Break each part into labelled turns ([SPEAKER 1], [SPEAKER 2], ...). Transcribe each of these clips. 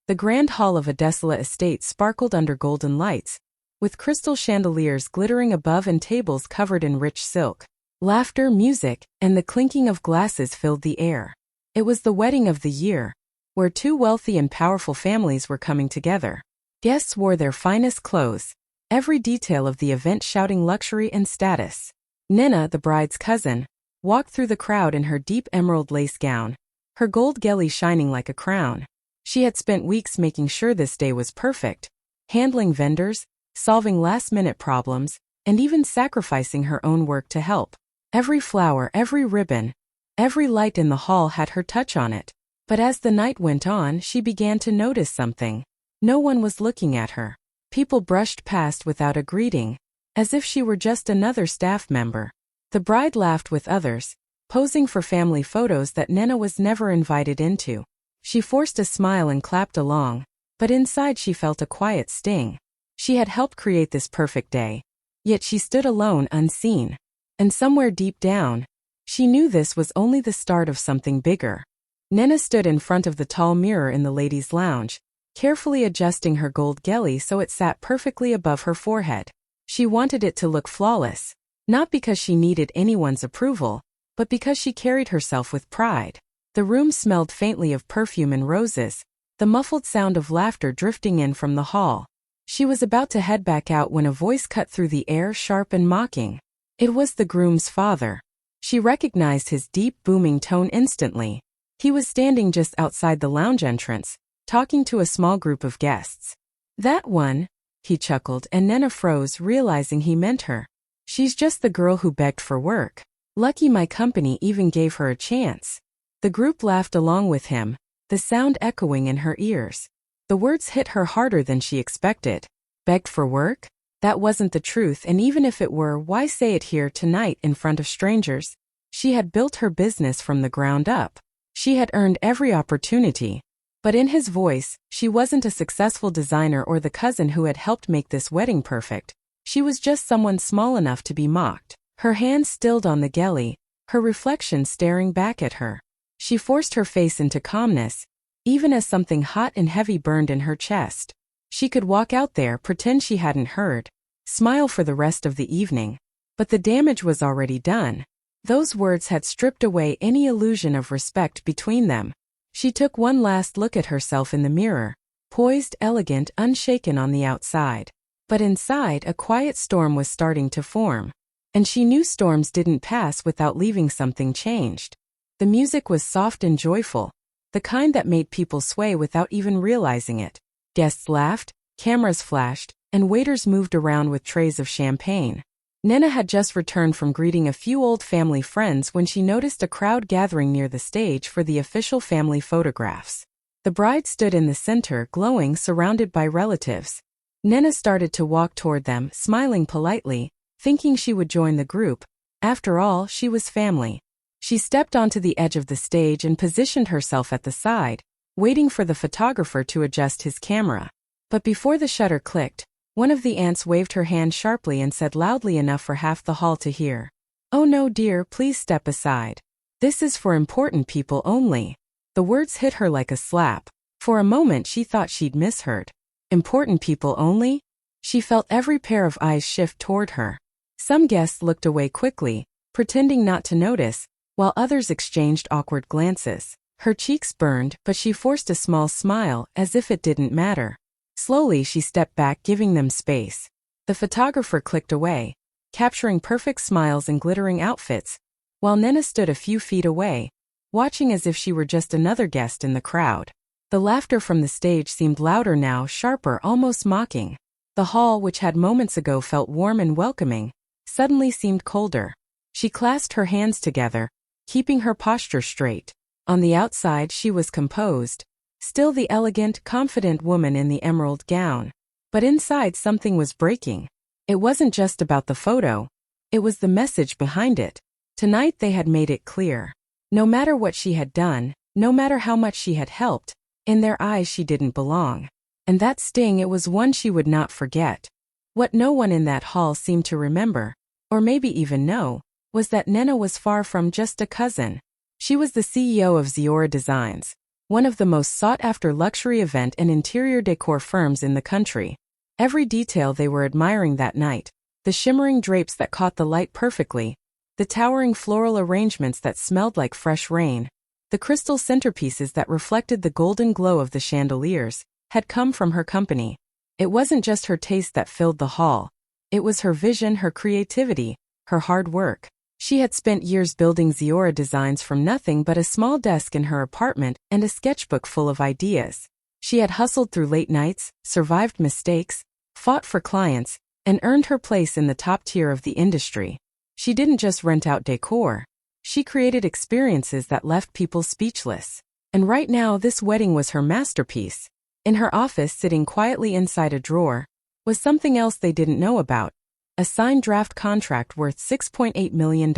[SPEAKER 1] The grand hall of a desolate estate sparkled under golden lights, with crystal chandeliers glittering above and tables covered in rich silk. Laughter, music, and the clinking of glasses filled the air. It was the wedding of the year, where two wealthy and powerful families were coming together. Guests wore their finest clothes, every detail of the event shouting luxury and status. Nina, the bride's cousin, walked through the crowd in her deep emerald lace gown, her gold gelly shining like a crown. She had spent weeks making sure this day was perfect, handling vendors, solving last-minute problems, and even sacrificing her own work to help. Every flower, every ribbon, every light in the hall had her touch on it. But as the night went on, she began to notice something. No one was looking at her. People brushed past without a greeting, as if she were just another staff member. The bride laughed with others, posing for family photos that Nina was never invited into. She forced a smile and clapped along, but inside she felt a quiet sting. She had helped create this perfect day, yet she stood alone, unseen. And somewhere deep down, she knew this was only the start of something bigger. Nina stood in front of the tall mirror in the ladies' lounge, carefully adjusting her gold gelly so it sat perfectly above her forehead. She wanted it to look flawless, not because she needed anyone's approval, but because she carried herself with pride. The room smelled faintly of perfume and roses, the muffled sound of laughter drifting in from the hall. She was about to head back out when a voice cut through the air, sharp and mocking. It was the groom's father. She recognized his deep, booming tone instantly. He was standing just outside the lounge entrance, talking to a small group of guests. "That one," he chuckled, and Nina froze, realizing he meant her. "She's just the girl who begged for work. Lucky my company even gave her a chance." The group laughed along with him, the sound echoing in her ears. The words hit her harder than she expected. Begged for work? That wasn't the truth, and even if it were, why say it here tonight in front of strangers? She had built her business from the ground up. She had earned every opportunity. But in his voice, she wasn't a successful designer or the cousin who had helped make this wedding perfect. She was just someone small enough to be mocked. Her hands stilled on the gelly, her reflection staring back at her. She forced her face into calmness, even as something hot and heavy burned in her chest. She could walk out there, pretend she hadn't heard, smile for the rest of the evening. But the damage was already done. Those words had stripped away any illusion of respect between them. She took one last look at herself in the mirror, poised, elegant, unshaken on the outside. But inside, a quiet storm was starting to form. And she knew storms didn't pass without leaving something changed. The music was soft and joyful, the kind that made people sway without even realizing it. Guests laughed, cameras flashed, and waiters moved around with trays of champagne. Nina had just returned from greeting a few old family friends when she noticed a crowd gathering near the stage for the official family photographs. The bride stood in the center, glowing, surrounded by relatives. Nina started to walk toward them, smiling politely, thinking she would join the group. After all, she was family. She stepped onto the edge of the stage and positioned herself at the side, waiting for the photographer to adjust his camera. But before the shutter clicked, one of the aunts waved her hand sharply and said loudly enough for half the hall to hear, "Oh no, dear, please step aside. This is for important people only." The words hit her like a slap. For a moment she thought she'd misheard. Important people only? She felt every pair of eyes shift toward her. Some guests looked away quickly, pretending not to notice, while others exchanged awkward glances. Her cheeks burned, but she forced a small smile, as if it didn't matter. Slowly she stepped back, giving them space. The photographer clicked away, capturing perfect smiles and glittering outfits, while Nina stood a few feet away, watching as if she were just another guest in the crowd. The laughter from the stage seemed louder now, sharper, almost mocking. The hall, which had moments ago felt warm and welcoming, suddenly seemed colder. She clasped her hands together, keeping her posture straight. On the outside she was composed, still the elegant, confident woman in the emerald gown. But inside something was breaking. It wasn't just about the photo. It was the message behind it. Tonight they had made it clear. No matter what she had done, no matter how much she had helped, in their eyes she didn't belong. And that sting, it was one she would not forget. What no one in that hall seemed to remember, or maybe even know, was that Nina was far from just a cousin. She was the CEO of Ziora Designs, one of the most sought-after luxury event and interior decor firms in the country. Every detail they were admiring that night, the shimmering drapes that caught the light perfectly, the towering floral arrangements that smelled like fresh rain, the crystal centerpieces that reflected the golden glow of the chandeliers, had come from her company. It wasn't just her taste that filled the hall. It was her vision, her creativity, her hard work. She had spent years building Ziora designs from nothing but a small desk in her apartment and a sketchbook full of ideas. She had hustled through late nights, survived mistakes, fought for clients, and earned her place in the top tier of the industry. She didn't just rent out decor. She created experiences that left people speechless. And right now, this wedding was her masterpiece. In her office, sitting quietly inside a drawer, was something else they didn't know about: a signed draft contract worth $6.8 million.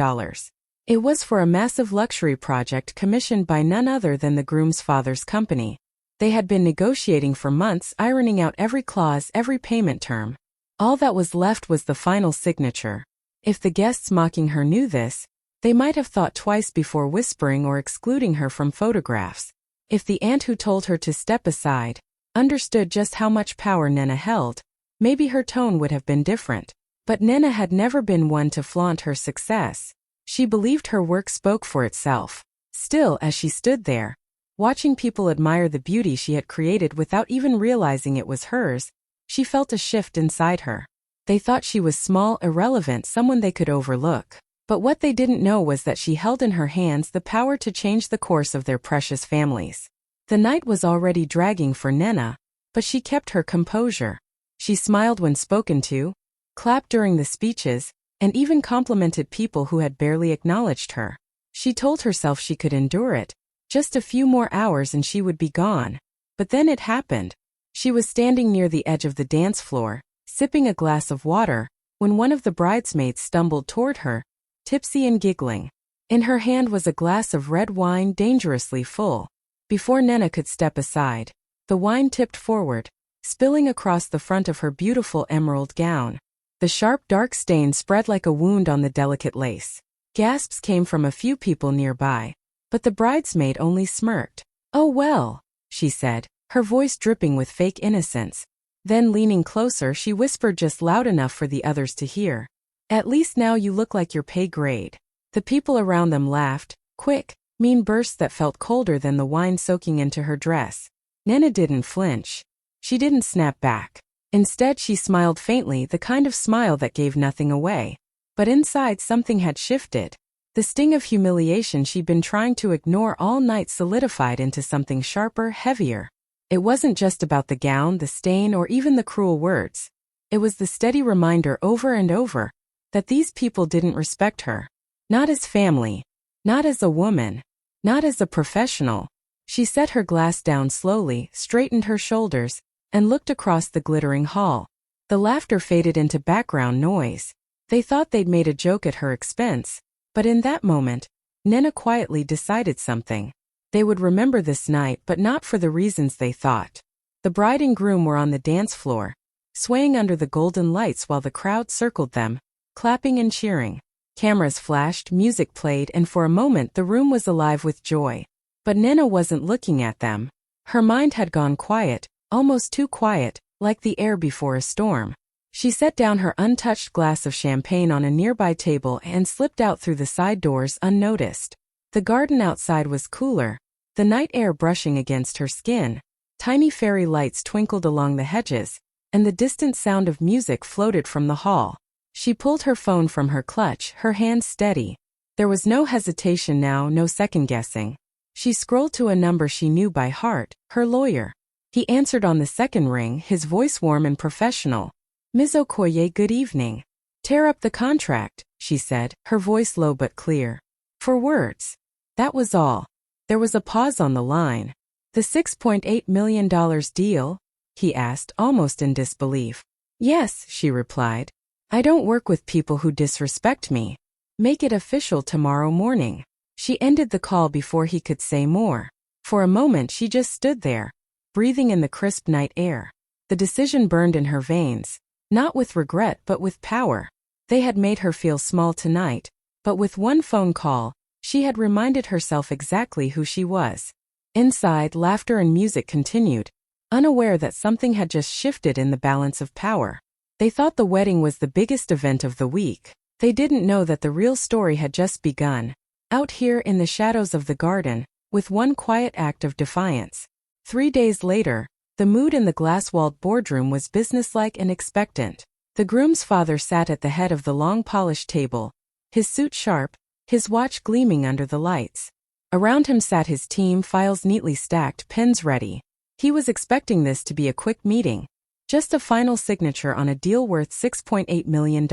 [SPEAKER 1] It was for a massive luxury project commissioned by none other than the groom's father's company. They had been negotiating for months, ironing out every clause, every payment term. All that was left was the final signature. If the guests mocking her knew this, they might have thought twice before whispering or excluding her from photographs. If the aunt who told her to step aside understood just how much power Nena held, maybe her tone would have been different. But Nena had never been one to flaunt her success. She believed her work spoke for itself. Still, as she stood there, watching people admire the beauty she had created without even realizing it was hers, she felt a shift inside her. They thought she was small, irrelevant, someone they could overlook. But what they didn't know was that she held in her hands the power to change the course of their precious families. The night was already dragging for Nena, but she kept her composure. She smiled when spoken to, clapped during the speeches, and even complimented people who had barely acknowledged her. She told herself she could endure it. Just a few more hours and she would be gone. But then it happened. She was standing near the edge of the dance floor, sipping a glass of water, when one of the bridesmaids stumbled toward her, tipsy and giggling. In her hand was a glass of red wine, dangerously full. Before Nena could step aside, the wine tipped forward, spilling across the front of her beautiful emerald gown. The sharp, dark stain spread like a wound on the delicate lace. Gasps came from a few people nearby, but the bridesmaid only smirked. "Oh well," she said, her voice dripping with fake innocence. Then, leaning closer, she whispered just loud enough for the others to hear, "At least now you look like your pay grade." The people around them laughed, quick, mean bursts that felt colder than the wine soaking into her dress. Nena didn't flinch. She didn't snap back. Instead, she smiled faintly, the kind of smile that gave nothing away. But inside, something had shifted. The sting of humiliation she'd been trying to ignore all night solidified into something sharper, heavier. It wasn't just about the gown, the stain, or even the cruel words. It was the steady reminder over and over that these people didn't respect her. Not as family. Not as a woman. Not as a professional. She set her glass down slowly, straightened her shoulders, and looked across the glittering hall. The laughter faded into background noise. They thought they'd made a joke at her expense, but in that moment, Nena quietly decided something. They would remember this night, but not for the reasons they thought. The bride and groom were on the dance floor, swaying under the golden lights while the crowd circled them, clapping and cheering. Cameras flashed, music played, and for a moment the room was alive with joy. But Nena wasn't looking at them. Her mind had gone quiet, almost too quiet, like the air before a storm. She set down her untouched glass of champagne on a nearby table and slipped out through the side doors unnoticed. The garden outside was cooler, the night air brushing against her skin. Tiny fairy lights twinkled along the hedges, and the distant sound of music floated from the hall. She pulled her phone from her clutch, her hands steady. There was no hesitation now, no second-guessing. She scrolled to a number she knew by heart, her lawyer. He answered on the second ring, his voice warm and professional. "Ms. Okoye, good evening." "Tear up the contract," she said, her voice low but clear. "For words." That was all. There was a pause on the line. "The $6.8 million deal?" he asked, almost in disbelief. "Yes," she replied. "I don't work with people who disrespect me. Make it official tomorrow morning." She ended the call before he could say more. For a moment she just stood there, breathing in the crisp night air. The decision burned in her veins, not with regret but with power. They had made her feel small tonight, but with one phone call, she had reminded herself exactly who she was. Inside, laughter and music continued, unaware that something had just shifted in the balance of power. They thought the wedding was the biggest event of the week. They didn't know that the real story had just begun. Out here in the shadows of the garden, with one quiet act of defiance. 3 days later, the mood in the glass-walled boardroom was businesslike and expectant. The groom's father sat at the head of the long polished table, his suit sharp, his watch gleaming under the lights. Around him sat his team, files neatly stacked, pens ready. He was expecting this to be a quick meeting. Just a final signature on a deal worth $6.8 million.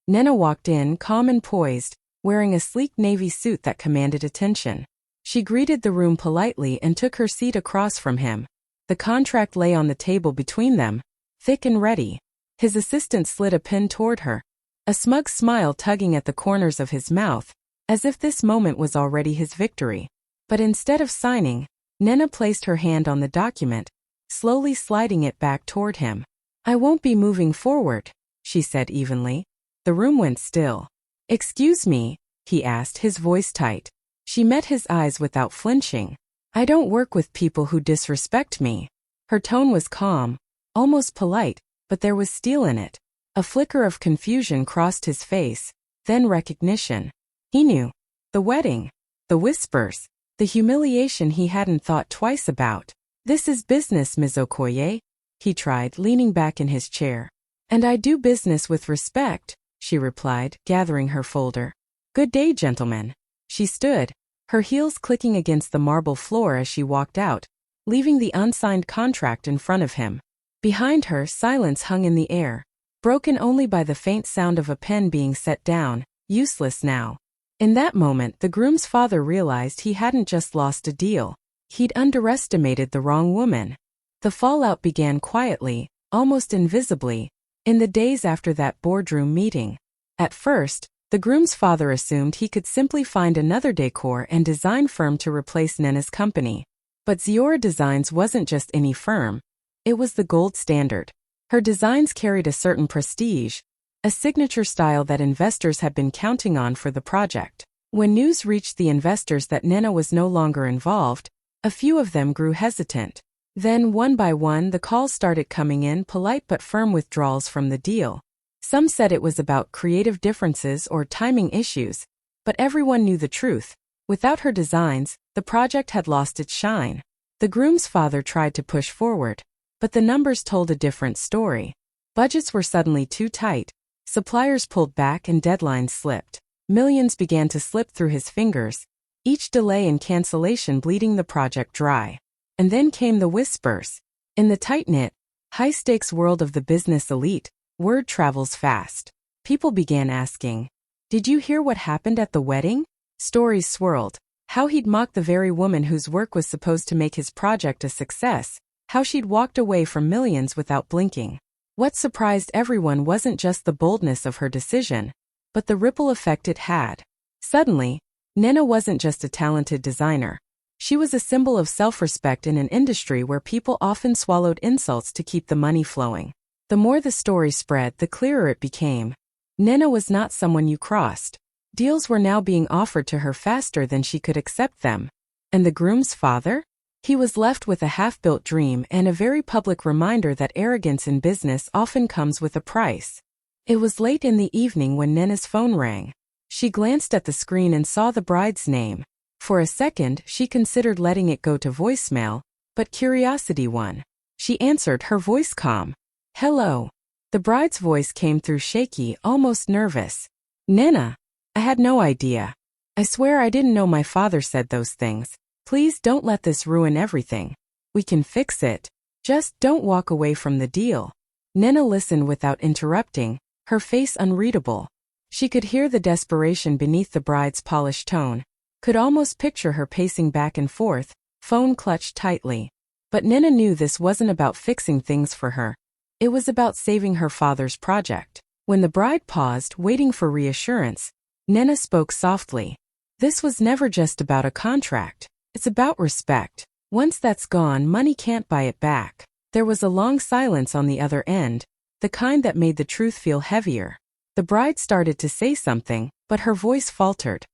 [SPEAKER 1] Nena walked in, calm and poised, wearing a sleek navy suit that commanded attention. She greeted the room politely and took her seat across from him. The contract lay on the table between them, thick and ready. His assistant slid a pen toward her, a smug smile tugging at the corners of his mouth, as if this moment was already his victory. But instead of signing, Nena placed her hand on the document, slowly sliding it back toward him. "I won't be moving forward," she said evenly. The room went still. "Excuse me," he asked, his voice tight. She met his eyes without flinching. "I don't work with people who disrespect me." Her tone was calm, almost polite, but there was steel in it. A flicker of confusion crossed his face, then recognition. He knew. The wedding. The whispers. The humiliation he hadn't thought twice about. "This is business, Ms. Okoye," he tried, leaning back in his chair. "And I do business with respect," she replied, gathering her folder. "Good day, gentlemen." She stood, her heels clicking against the marble floor as she walked out, leaving the unsigned contract in front of him. Behind her, silence hung in the air, broken only by the faint sound of a pen being set down, useless now. In that moment, the groom's father realized he hadn't just lost a deal. He'd underestimated the wrong woman. The fallout began quietly, almost invisibly, in the days after that boardroom meeting. At first, the groom's father assumed he could simply find another decor and design firm to replace Nena's company. But Ziora Designs wasn't just any firm. It was the gold standard. Her designs carried a certain prestige, a signature style that investors had been counting on for the project. When news reached the investors that Nena was no longer involved, a few of them grew hesitant. Then, one by one, the calls started coming in, polite but firm withdrawals from the deal. Some said it was about creative differences or timing issues, but everyone knew the truth. Without her designs, the project had lost its shine. The groom's father tried to push forward, but the numbers told a different story. Budgets were suddenly too tight, suppliers pulled back and deadlines slipped. Millions began to slip through his fingers, each delay and cancellation bleeding the project dry. And then came the whispers. In the tight-knit, high-stakes world of the business elite, word travels fast. People began asking, "Did you hear what happened at the wedding?" Stories swirled. How he'd mocked the very woman whose work was supposed to make his project a success. How she'd walked away from millions without blinking. What surprised everyone wasn't just the boldness of her decision, but the ripple effect it had. Suddenly, Nena wasn't just a talented designer. She was a symbol of self-respect in an industry where people often swallowed insults to keep the money flowing. The more the story spread, the clearer it became. Nena was not someone you crossed. Deals were now being offered to her faster than she could accept them. And the groom's father? He was left with a half-built dream and a very public reminder that arrogance in business often comes with a price. It was late in the evening when Nena's phone rang. She glanced at the screen and saw the bride's name. For a second, she considered letting it go to voicemail, but curiosity won. She answered, her voice calm. "Hello." The bride's voice came through shaky, almost nervous. "Nena, I had no idea. I swear I didn't know my father said those things. Please don't let this ruin everything. We can fix it. Just don't walk away from the deal." Nena listened without interrupting, her face unreadable. She could hear the desperation beneath the bride's polished tone. Could almost picture her pacing back and forth, phone clutched tightly. But Nena knew this wasn't about fixing things for her. It was about saving her father's project. When the bride paused, waiting for reassurance, Nena spoke softly. "This was never just about a contract. It's about respect. Once that's gone, money can't buy it back." There was a long silence on the other end, the kind that made the truth feel heavier. The bride started to say something, but her voice faltered.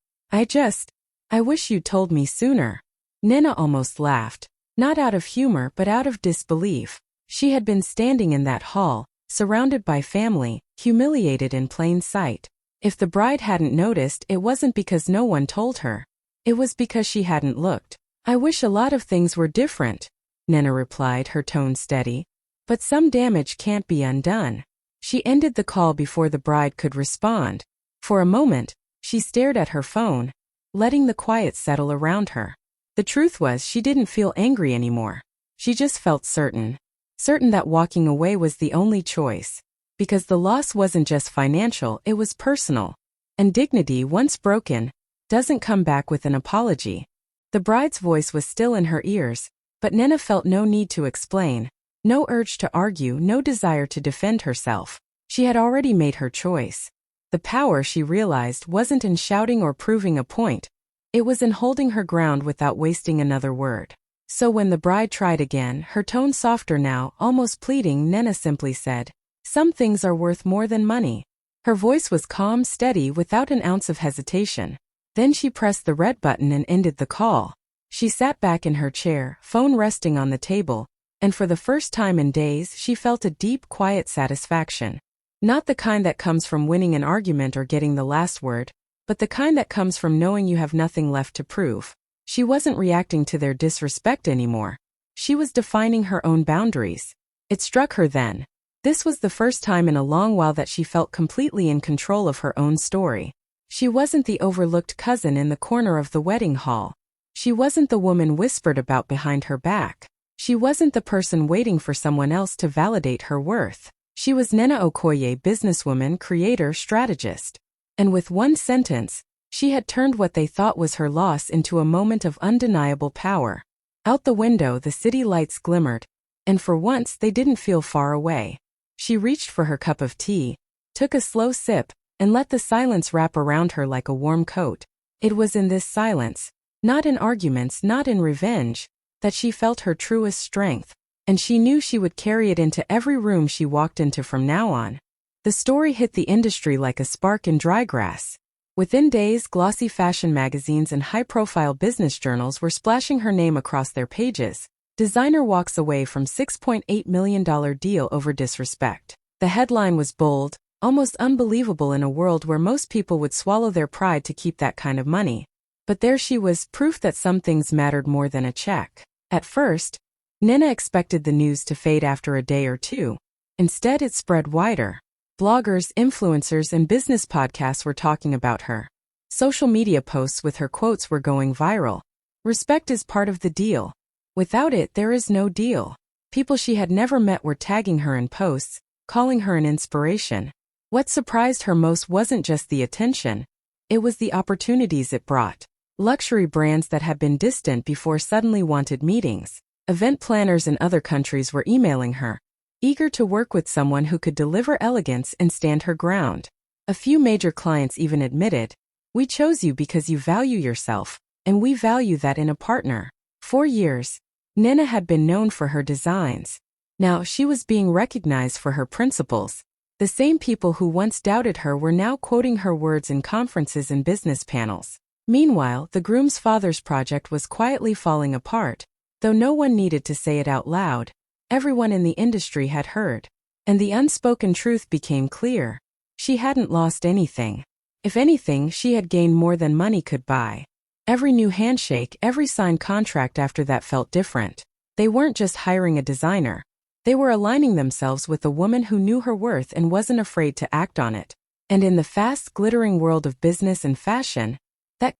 [SPEAKER 1] I wish you'd told me sooner." Nina almost laughed, not out of humor but out of disbelief. She had been standing in that hall, surrounded by family, humiliated in plain sight. If the bride hadn't noticed, it wasn't because no one told her. It was because she hadn't looked. "I wish a lot of things were different," Nina replied, her tone steady. "But some damage can't be undone." She ended the call before the bride could respond. For a moment, she stared at her phone, letting the quiet settle around her. The truth was, she didn't feel angry anymore. She just felt certain. Certain that walking away was the only choice. Because the loss wasn't just financial, it was personal. And dignity, once broken, doesn't come back with an apology. The bride's voice was still in her ears, but Nina felt no need to explain, no urge to argue, no desire to defend herself. She had already made her choice. The power, she realized, wasn't in shouting or proving a point. It was in holding her ground without wasting another word. So when the bride tried again, her tone softer now, almost pleading, Nina simply said, "Some things are worth more than money." Her voice was calm, steady, without an ounce of hesitation. Then she pressed the red button and ended the call. She sat back in her chair, phone resting on the table, and for the first time in days she felt a deep, quiet satisfaction. Not the kind that comes from winning an argument or getting the last word, but the kind that comes from knowing you have nothing left to prove. She wasn't reacting to their disrespect anymore. She was defining her own boundaries. It struck her then. This was the first time in a long while that she felt completely in control of her own story. She wasn't the overlooked cousin in the corner of the wedding hall. She wasn't the woman whispered about behind her back. She wasn't the person waiting for someone else to validate her worth. She was Nina Okoye, businesswoman, creator, strategist. And with one sentence, she had turned what they thought was her loss into a moment of undeniable power. Out the window, the city lights glimmered, and for once they didn't feel far away. She reached for her cup of tea, took a slow sip, and let the silence wrap around her like a warm coat. It was in this silence, not in arguments, not in revenge, that she felt her truest strength, and she knew she would carry it into every room she walked into from now on. The story hit the industry like a spark in dry grass. Within days, glossy fashion magazines and high-profile business journals were splashing her name across their pages. "Designer walks away from $6.8 million deal over disrespect." The headline was bold, almost unbelievable in a world where most people would swallow their pride to keep that kind of money. But there she was, proof that some things mattered more than a check. At first, Nina expected the news to fade after a day or two. Instead, it spread wider. Bloggers, influencers, and business podcasts were talking about her. Social media posts with her quotes were going viral. Respect is part of the deal. Without it, there is no deal. People she had never met were tagging her in posts, calling her an inspiration. What surprised her most wasn't just the attention. It was the opportunities it brought. Luxury brands that had been distant before suddenly wanted meetings. Event planners in other countries were emailing her, eager to work with someone who could deliver elegance and stand her ground. A few major clients even admitted, "We chose you because you value yourself, and we value that in a partner." For years, Nina had been known for her designs. Now she was being recognized for her principles. The same people who once doubted her were now quoting her words in conferences and business panels. Meanwhile, the groom's father's project was quietly falling apart, though no one needed to say it out loud. Everyone in the industry had heard, and the unspoken truth became clear. She hadn't lost anything. If anything, she had gained more than money could buy. Every new handshake, every signed contract after that felt different. They weren't just hiring a designer. They were aligning themselves with a woman who knew her worth and wasn't afraid to act on it. And in the fast, glittering world of business and fashion,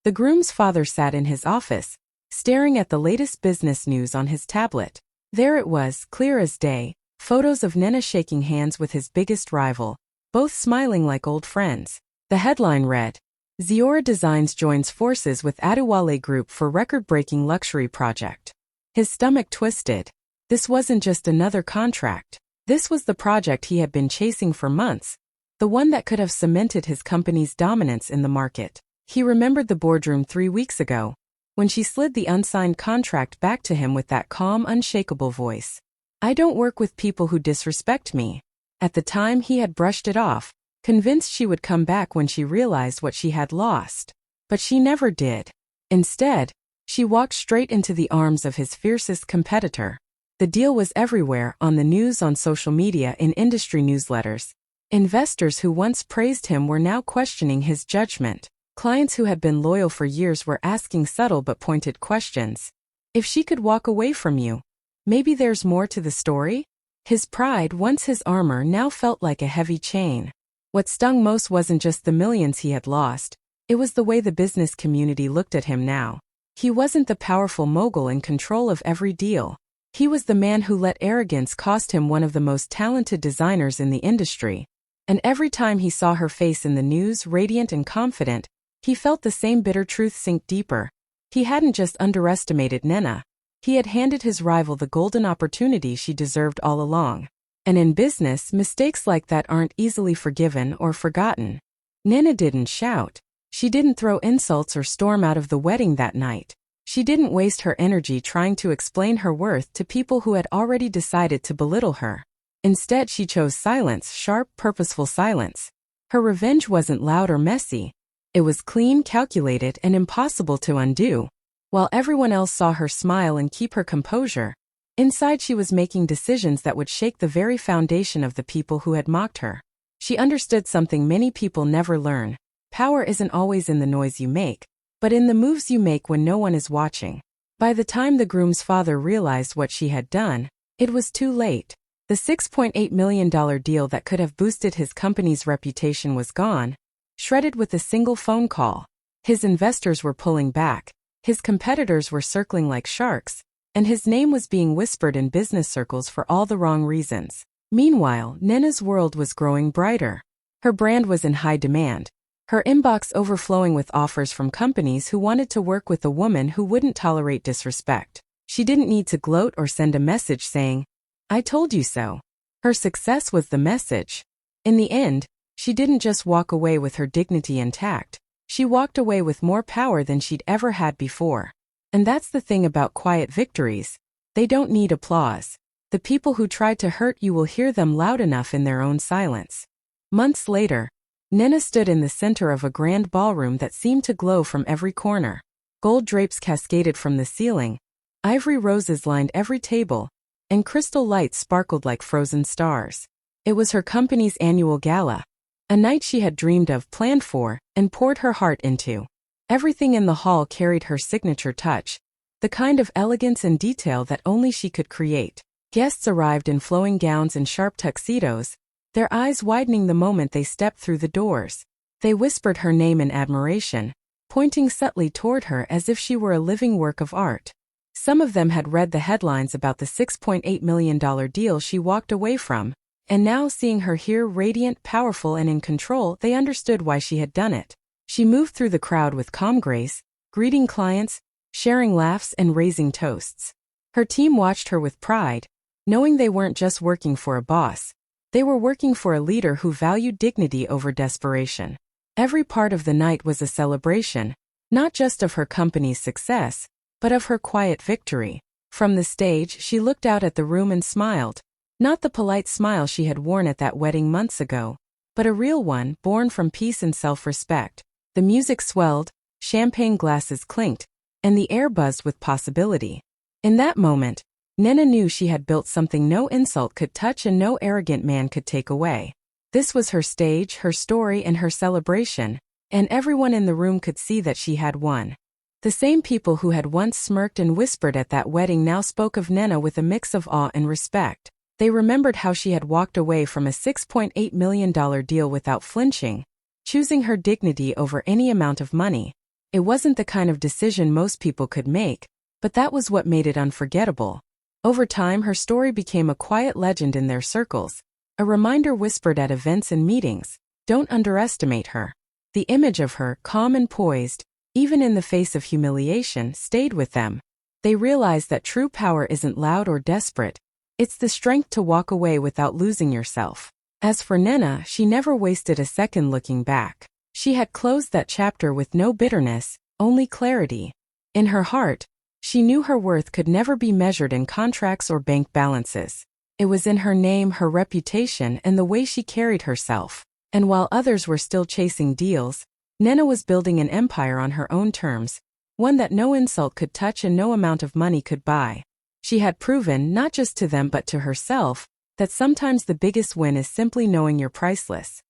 [SPEAKER 1] the groom's father sat in his office, staring at the latest business news on his tablet. There it was, clear as day, photos of Nina shaking hands with his biggest rival, both smiling like old friends. The headline read, "Ziora Designs joins forces with Adewale Group for record-breaking luxury project." His stomach twisted. This wasn't just another contract. This was the project he had been chasing for months, the one that could have cemented his company's dominance in the market. He remembered the boardroom 3 weeks ago, when she slid the unsigned contract back to him with that calm, unshakable voice. "I don't work with people who disrespect me." At the time, he had brushed it off, convinced she would come back when she realized what she had lost. But she never did. Instead, She walked straight into the arms of his fiercest competitor. The deal was everywhere, on the news, on social media, in industry newsletters. Investors who once praised him were now questioning his judgment. Clients who had been loyal for years were asking subtle but pointed questions. If she could walk away from you, maybe there's more to the story? His pride, once his armor, now felt like a heavy chain. What stung most wasn't just the millions he had lost, it was the way the business community looked at him now. He wasn't the powerful mogul in control of every deal. He was the man who let arrogance cost him one of the most talented designers in the industry. And every time he saw her face in the news, radiant and confident, he felt the same bitter truth sink deeper. He hadn't just underestimated Nena. He had handed his rival the golden opportunity she deserved all along. And in business, mistakes like that aren't easily forgiven or forgotten. Nena didn't shout. She didn't throw insults or storm out of the wedding that night. She didn't waste her energy trying to explain her worth to people who had already decided to belittle her. Instead, she chose silence, sharp, purposeful silence. Her revenge wasn't loud or messy. It was clean, calculated, and impossible to undo. While everyone else saw her smile and keep her composure, inside she was making decisions that would shake the very foundation of the people who had mocked her. She understood something many people never learn. Power isn't always in the noise you make, but in the moves you make when no one is watching. By the time the groom's father realized what she had done, it was too late. The $6.8 million deal that could have boosted his company's reputation was gone, shredded with a single phone call. His investors were pulling back, his competitors were circling like sharks, and his name was being whispered in business circles for all the wrong reasons. Meanwhile, Nena's world was growing brighter. Her brand was in high demand, her inbox overflowing with offers from companies who wanted to work with a woman who wouldn't tolerate disrespect. She didn't need to gloat or send a message saying, "I told you so." Her success was the message. In the end, she didn't just walk away with her dignity intact. She walked away with more power than she'd ever had before. And that's the thing about quiet victories. They don't need applause. The people who tried to hurt you will hear them loud enough in their own silence. Months later, Nena stood in the center of a grand ballroom that seemed to glow from every corner. Gold drapes cascaded from the ceiling, ivory roses lined every table, and crystal lights sparkled like frozen stars. It was her company's annual gala, a night she had dreamed of, planned for, and poured her heart into. Everything in the hall carried her signature touch, the kind of elegance and detail that only she could create. Guests arrived in flowing gowns and sharp tuxedos, their eyes widening the moment they stepped through the doors. They whispered her name in admiration, pointing subtly toward her as if she were a living work of art. Some of them had read the headlines about the $6.8 million deal she walked away from, and now seeing her here radiant, powerful, and in control, they understood why she had done it. She moved through the crowd with calm grace, greeting clients, sharing laughs, and raising toasts. Her team watched her with pride, knowing they weren't just working for a boss. They were working for a leader who valued dignity over desperation. Every part of the night was a celebration, not just of her company's success, but of her quiet victory. From the stage, she looked out at the room and smiled. Not the polite smile she had worn at that wedding months ago, but a real one born from peace and self-respect. The music swelled, champagne glasses clinked, and the air buzzed with possibility. In that moment, Nena knew she had built something no insult could touch and no arrogant man could take away. This was her stage, her story, and her celebration, and everyone in the room could see that she had won. The same people who had once smirked and whispered at that wedding now spoke of Nena with a mix of awe and respect. They remembered how she had walked away from a $6.8 million deal without flinching, choosing her dignity over any amount of money. It wasn't the kind of decision most people could make, but that was what made it unforgettable. Over time, her story became a quiet legend in their circles, a reminder whispered at events and meetings. Don't underestimate her. The image of her, calm and poised, even in the face of humiliation, stayed with them. They realized that true power isn't loud or desperate. It's the strength to walk away without losing yourself. As for Nena, she never wasted a second looking back. She had closed that chapter with no bitterness, only clarity. In her heart, she knew her worth could never be measured in contracts or bank balances. It was in her name, her reputation, and the way she carried herself. And while others were still chasing deals, Nena was building an empire on her own terms, one that no insult could touch and no amount of money could buy. She had proven, not just to them but to herself, that sometimes the biggest win is simply knowing you're priceless.